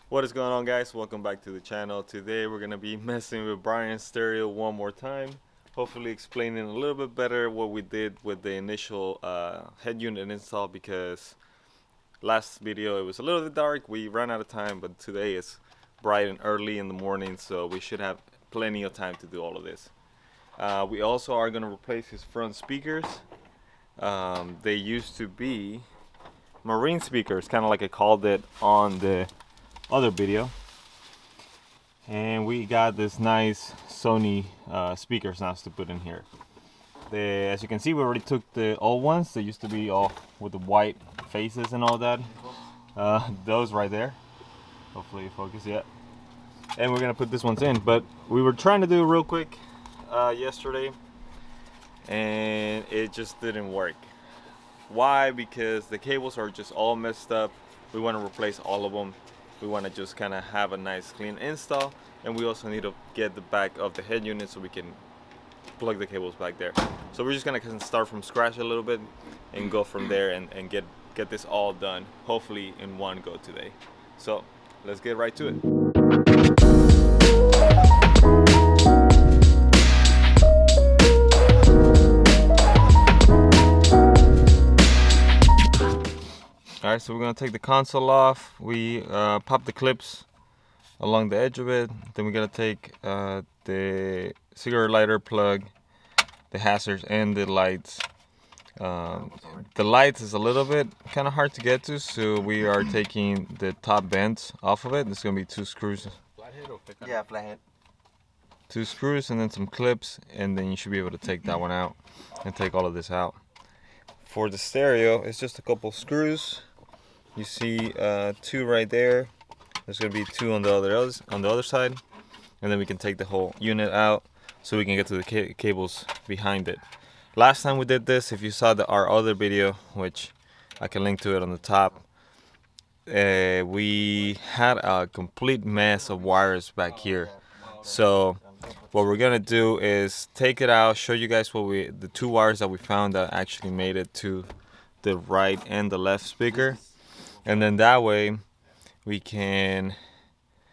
What is going on, guys? Welcome back to the channel. Today we're gonna be messing with Brian's stereo one more time, hopefully explaining a little bit better what we did with the initial head unit install, because last video it was a little bit dark, we ran out of time, but today is bright and early in the morning, so we should have plenty of time to do all of this. We also are gonna replace his front speakers. They used to be marine speakers, kind of like I called it on the other video, and we got this nice Sony speakers now to put in here. As you can see, we already took the old ones. They used to be all with the white faces and all that. Those right there, hopefully you focus. Yeah, and we're gonna put this ones in, but we were trying to do it real quick yesterday and it just didn't work. Why? Because the cables are just all messed up. We want to replace all of them. We want to just kind of have a nice clean install, and we also need to get the back of the head unit so we can plug the cables back there. So we're just gonna start from scratch a little bit and go from there and get this all done, hopefully in one go today. So let's get right to it. Alright, so we're going to take the console off. We pop the clips along the edge of it. Then we're going to take the cigarette lighter plug, the hazards, and the lights. The lights is a little bit kind of hard to get to, so we are taking the top vents off of it. There's going to be 2 screws. Flathead or thick? Yeah, flathead. 2 screws and then some clips, and then you should be able to take that one out and take all of this out. For the stereo, it's just a couple screws. You see 2 right there. There's gonna be 2 on the other side, and then we can take the whole unit out so we can get to the cables behind it. Last time we did this, if you saw our other video, which I can link to it on the top, we had a complete mess of wires back here. So what we're gonna do is take it out, show you guys the 2 wires that we found that actually made it to the right and the left speaker. And then that way we can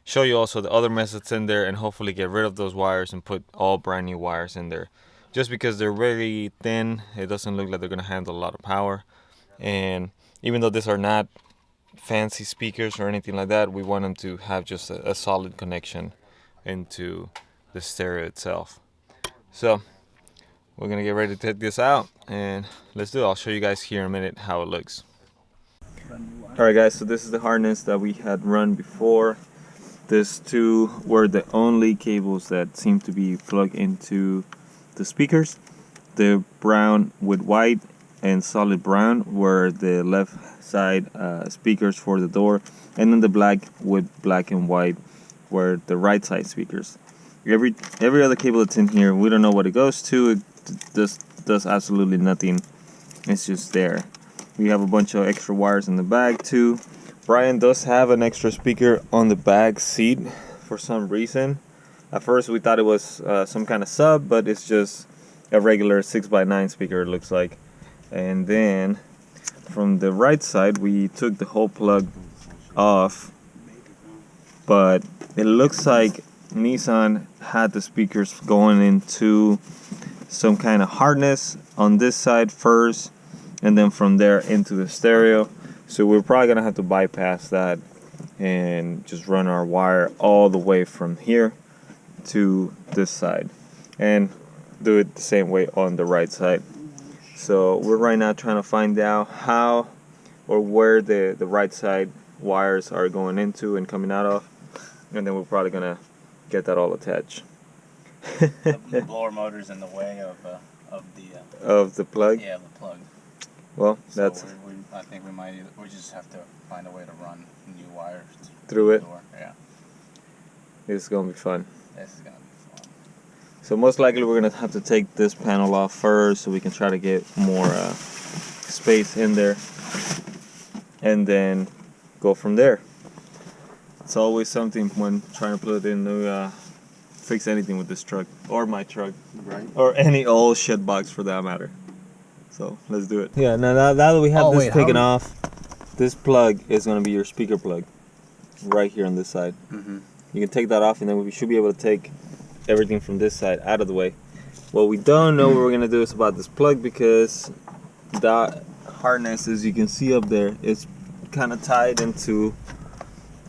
show you also the other mess that's in there, and hopefully get rid of those wires and put all brand new wires in there. Just because they're very thin, it doesn't look like they're going to handle a lot of power. And even though these are not fancy speakers or anything like that, we want them to have just a solid connection into the stereo itself. So we're going to get ready to take this out, and let's do it. I'll show you guys here in a minute how it looks. Alright guys, so this is the harness that we had run before. These 2 were the only cables that seem to be plugged into the speakers. The brown with white and solid brown were the left side speakers for the door, and then the black with black and white were the right side speakers. Every other cable that's in here, we don't know what it goes to. It just does absolutely nothing. It's just there. We have a bunch of extra wires in the back too. Brian does have an extra speaker on the back seat for some reason. At first we thought it was some kind of sub, but it's just a regular 6x9 speaker, it looks like. And then from the right side we took the whole plug off, but it looks like Nissan had the speakers going into some kind of harness on this side first, and then from there into the stereo. So we're probably gonna have to bypass that and just run our wire all the way from here to this side, and do it the same way on the right side. So we're right now trying to find out how or where the right side wires are going into and coming out of, and then we're probably gonna get that all attached. The blower motor's in the way of the plug. Yeah, the plug. Well, So that's I think we just have to find a way to run new wires through it. Yeah, It's gonna be fun. this is gonna be fun. So most likely we're gonna have to take this panel off first so we can try to get more space in there, and then go from there. It's always something when trying to put in to fix anything with this truck, or my truck, Right. or any old shit box for that matter. So let's do it. Yeah, now that we have this taken off, this plug is gonna be your speaker plug. right here on this side. Mm-hmm. You can take that off, and then we should be able to take everything from this side out of the way. What we don't know what we're gonna do is about this plug, because that harness, as you can see up there, is kind of tied into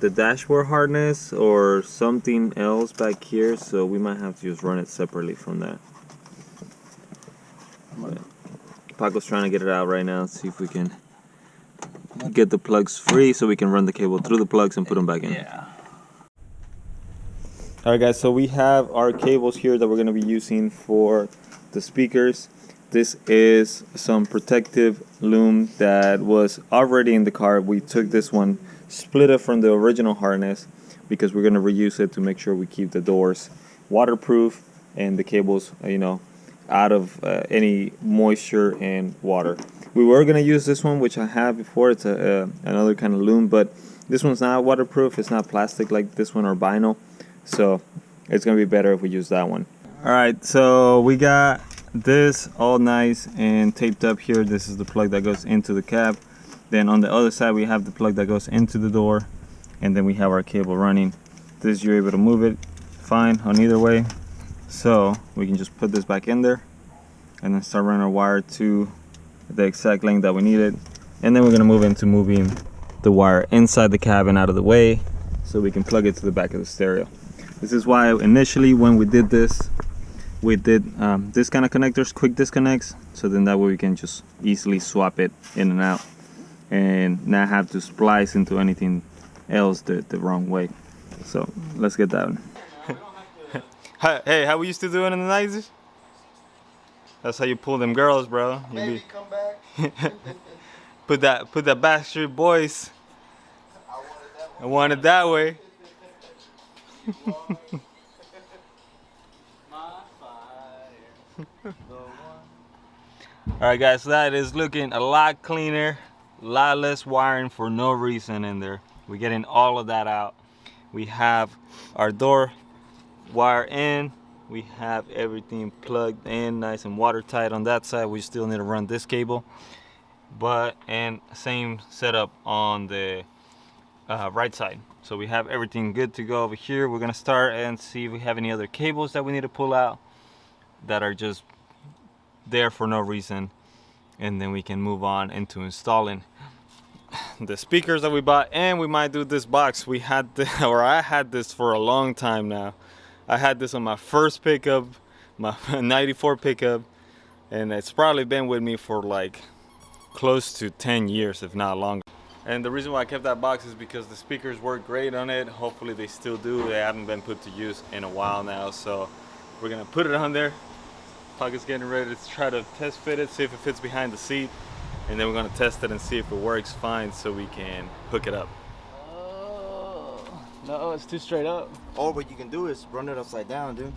the dashboard harness or something else back here, so we might have to just run it separately from that. But Paco's trying to get it out right now, see if we can get the plugs free so we can run the cable through the plugs and put them back in. Yeah. Alright guys, so we have our cables here that we're going to be using for the speakers. This is some protective loom that was already in the car. We took this one, split it from the original harness, because we're going to reuse it to make sure we keep the doors waterproof and the cables, out of any moisture and water. We were going to use this one, which I have before. It's another kind of loom, but this one's not waterproof. It's not plastic like this one or vinyl, so it's going to be better if we use that one. Alright, so we got this all nice and taped up here. This is the plug that goes into the cab. Then on the other side we have the plug that goes into the door, and then we have our cable running. This, you're able to move it fine on either way, so we can just put this back in there and then start running our wire to the exact length that we needed. And then we're going to move into moving the wire inside the cab and out of the way so we can plug it to the back of the stereo. This is why initially when we did this, we did this kind of connectors, quick disconnects, so then that way we can just easily swap it in and out and not have to splice into anything else the wrong way. So let's get that one. Hey, how we used to do it in the 90s? That's how you pull them girls, bro. Maybe come back. put that Backstreet Boys. I want it that way. Alright guys, so that is looking a lot cleaner, a lot less wiring for no reason in there. We're getting all of that out. We have our door wire in, we have everything plugged in nice and watertight on that side. We still need to run this cable, and same setup on the right side. So we have everything good to go over here. We're gonna start and see if we have any other cables that we need to pull out that are just there for no reason, and then we can move on into installing the speakers that we bought. And we might do this box. We had I had this for a long time now. I had this on my first pickup, my 94 pickup, and it's probably been with me for like close to 10 years, if not longer. And the reason why I kept that box is because the speakers work great on it. Hopefully they still do. They haven't been put to use in a while now, so we're gonna put it on there. Paco's getting ready to try to test fit it, see if it fits behind the seat, and then we're gonna test it and see if it works fine so we can hook it up. No, it's too straight up. Or what you can do is run it upside down, dude.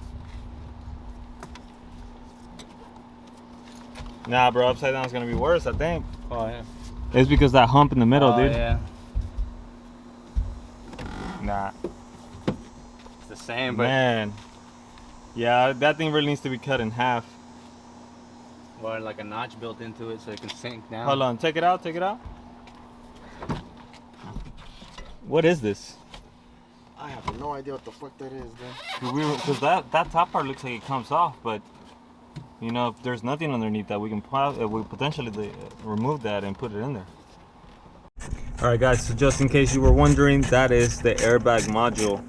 Nah, bro, upside down is gonna be worse, I think. Oh yeah. It's because that hump in the middle, dude. Yeah. Nah. It's the same, but Man. Yeah, that thing really needs to be cut in half. or like a notch built into it so it can sink down. Hold on, take it out, take it out. What is this? I have no idea what the fuck that is, man. Because that top part looks like it comes off, but you know, if there's nothing underneath that, we can potentially remove that and put it in there. Alright guys, so just in case you were wondering, that is the airbag module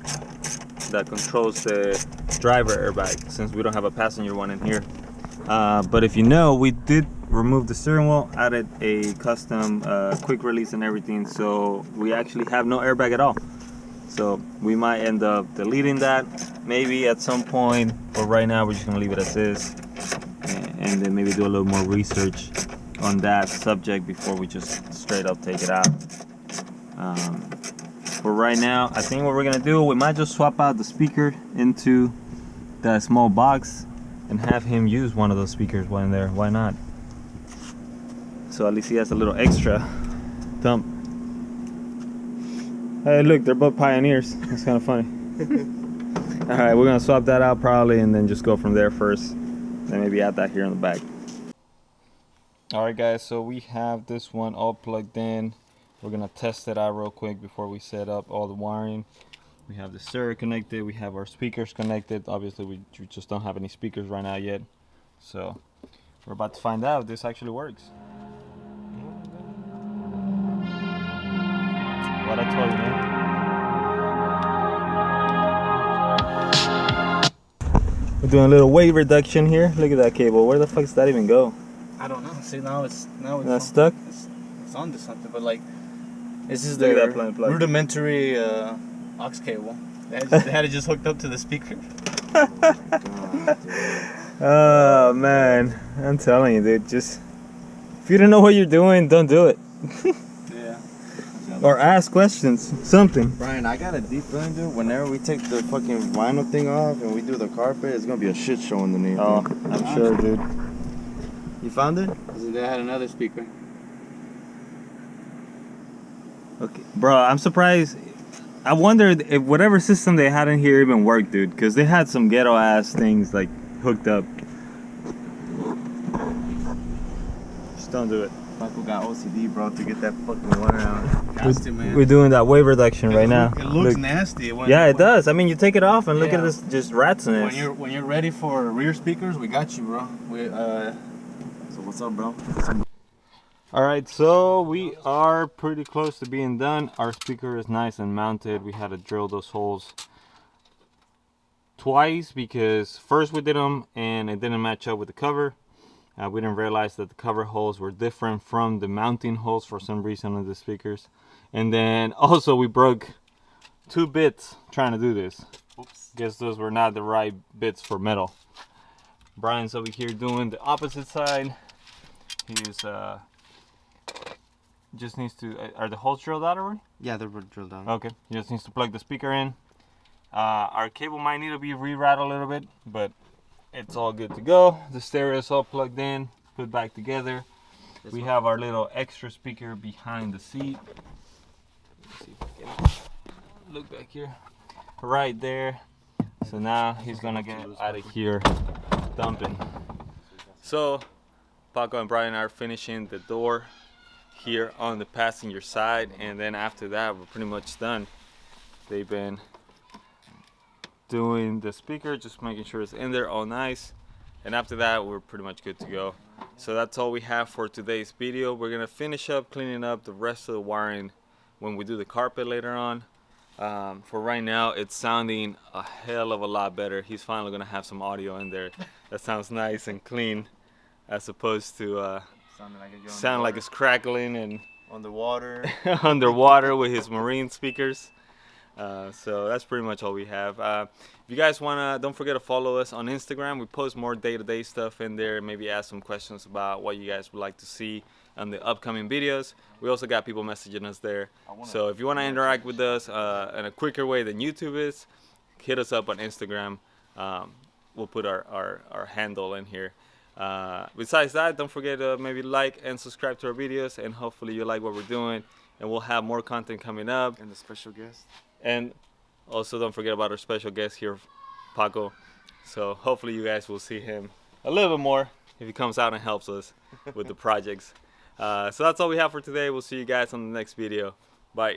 that controls the driver airbag, since we don't have a passenger one in here. But if you know, we did remove the steering wheel, added a custom quick release and everything, so we actually have no airbag at all. So we might end up deleting that maybe at some point, but right now we're just gonna leave it as is, and then maybe do a little more research on that subject before we just straight up take it out. For right now, I think what we're gonna do, we might just swap out the speaker into that small box and have him use one of those speakers while in there. Why not? So at least he has a little extra thump. Hey, look, they're both Pioneers. That's kind of funny. All right, we're gonna swap that out probably, and then just go from there first. Then maybe add that here in the back. All right, guys. So we have this one all plugged in. We're gonna test it out real quick before we set up all the wiring. We have the stereo connected, we have our speakers connected. Obviously we just don't have any speakers right now yet. So we're about to find out if this actually works. What I told you, man. We're doing a little weight reduction here. Look at that cable. Where the fuck does that even go? I don't know. See, now it's Not stuck? It's onto something, but like this is Look at their that plain plug. rudimentary aux cable. They had it just hooked up to the speaker. Oh man, I'm telling you, dude. Just if you don't know what you're doing, don't do it. Yeah. Or ask questions. Something. Brian, I got a deep feeling, dude. Whenever we take the fucking vinyl thing off and we do the carpet, it's gonna be a shit show underneath. Oh, dude. I'm sure, dude. You found it? They had another speaker. Okay, bro. I'm surprised. I wondered if whatever system they had in here even worked, dude. Because they had some ghetto ass things like hooked up. Just don't do it. Paco got OCD, bro, to get that fucking wire out. Nasty, man. We're doing that weight reduction right now. It looks Look. nasty. Yeah, it does. I mean, you take it off and look at Yeah. this, just rats in When it. you're ready for rear speakers, we got you, bro. So what's up, bro? All right, so we are pretty close to being done. Our speaker is nice and mounted. We had to drill those holes twice because first we did them and it didn't match up with the cover. We didn't realize that the cover holes were different from the mounting holes for some reason on the speakers. And then also we broke 2 bits trying to do this. Oops. Guess those were not the right bits for metal. Brian's over here doing the opposite side. He's just needs to, are the holes drilled out already? Yeah, they're drilled down. Okay, he just needs to plug the speaker in. Our cable might need to be rerouted a little bit, but it's all good to go. The stereo is all plugged in, put back together. We have our little extra speaker behind the seat. Let's see if I can look back here. Right there. So now he's gonna get out of here dumping. So Paco and Brian are finishing the door here on the passenger side, and then after that we're pretty much done. They've been doing the speaker, just making sure it's in there all nice, and after that we're pretty much good to go. So that's all we have for today's video. We're gonna finish up cleaning up the rest of the wiring when we do the carpet later on. For right now it's sounding a hell of a lot better. He's finally gonna have some audio in there that sounds nice and clean, as opposed to sound like it's crackling and Underwater. underwater with his marine speakers. So that's pretty much all we have. If you guys wanna, don't forget to follow us on Instagram. We post more day-to-day stuff in there. Maybe ask some questions about what you guys would like to see on the upcoming videos. We also got people messaging us there. So if you wanna interact with us in a quicker way than YouTube is, hit us up on Instagram. We'll put our handle in here. Besides that, don't forget to maybe like and subscribe to our videos, and hopefully you like what we're doing, and we'll have more content coming up. And the special guest. And also don't forget about our special guest here, Paco. So hopefully you guys will see him a little bit more if he comes out and helps us with the projects. So that's all we have for today. We'll see you guys on the next video. Bye.